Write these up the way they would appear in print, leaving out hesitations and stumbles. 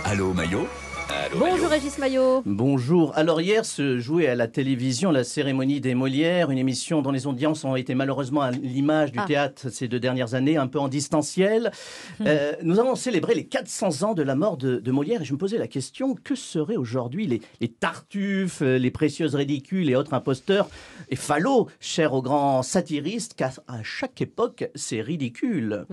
Allô Maillot? Bonjour Régis Maillot. Bonjour. Alors hier se jouait à la télévision la cérémonie des Molières, une émission dont les audiences ont été malheureusement à l'image du théâtre ces 2 dernières années, un peu en distanciel. Nous avons célébré les 400 ans de la mort de Molière et je me posais la question, que seraient aujourd'hui les Tartuffes, les Précieuses ridicules et autres imposteurs et falots, chers aux grands satiristes, car à chaque époque c'est ridicule.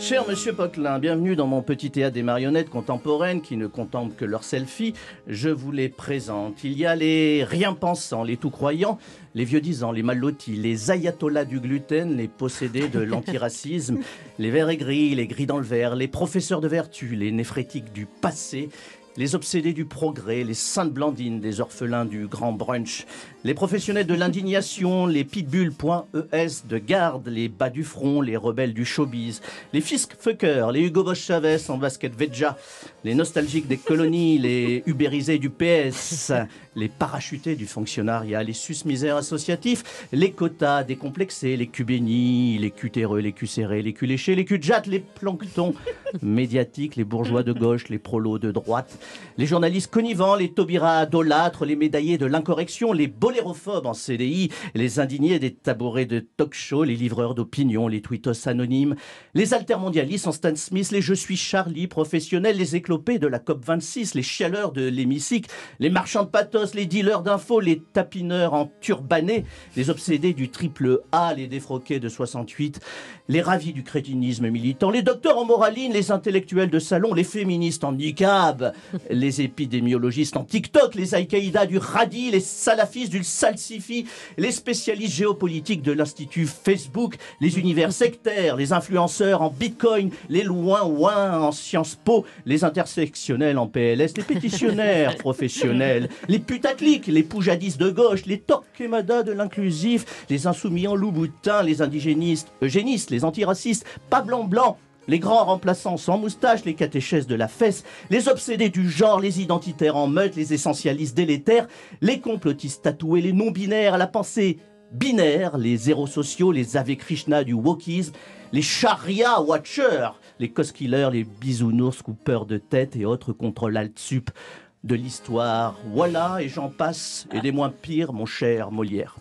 Cher Monsieur Poquelin, bienvenue dans mon petit théâtre des marionnettes contemporaines qui ne contemplent que leurs selfies. Je vous les présente. Il y a les rien-pensants, les tout-croyants, les vieux-disants, les mal lotis, les ayatollahs du gluten, les possédés de l'antiracisme, les verts et gris, les gris dans le vert, les professeurs de vertu, les néphrétiques du passé, les obsédés du progrès, les saintes blandines des orphelins du grand brunch, les professionnels de l'indignation, les pitbulls.es de garde, les bas du front, les rebelles du showbiz, les fisk-fuckers, les Hugo Boss Chavez en basket Vedja, les nostalgiques des colonies, les ubérisés du PS, les parachutés du fonctionnariat, les sus-misères associatifs, les quotas décomplexés, les cubénis, les cutéreux, les cucérés, les culs léchés, les culs de jatte, les planctons médiatiques, les bourgeois de gauche, les prolos de droite, les journalistes connivants, les taubira idolâtres, les médaillés de l'incorrection, les bolérophobes en CDI, les indignés des tabourets de talk-show, les livreurs d'opinion, les tweetos anonymes, les altermondialistes en Stan Smith, les je suis Charlie professionnels, les éclopés de la COP26, les chialeurs de l'hémicycle, les marchands de pathos, les dealers d'infos, les tapineurs en turbanés, les obsédés du triple A, les défroqués de 68, les ravis du crétinisme militant, les docteurs en moraline, les intellectuels de salon, les féministes en niqab, les épidémiologistes en TikTok, les Al-Qaïda du radis, les salafistes du salsifi, les spécialistes géopolitiques de l'Institut Facebook, les univers sectaires, les influenceurs en Bitcoin, les loin-ouin en Sciences Po, les intersectionnels en PLS, les pétitionnaires professionnels, les putaclics, les poujadistes de gauche, les torquemada de l'inclusif, les insoumis en louboutin, les indigénistes, eugénistes, les antiracistes, pas blanc-blanc, les grands remplaçants sans moustache, les catéchèses de la fesse, les obsédés du genre, les identitaires en meute, les essentialistes délétères, les complotistes tatoués, les non-binaires à la pensée binaire, les zéros sociaux, les Ave Krishna du wokisme, les charia watchers, les cos-killers, les bisounours coupeurs de tête et autres contre l'alt-sup de l'histoire. Voilà, et j'en passe, et des moins pires, mon cher Molière.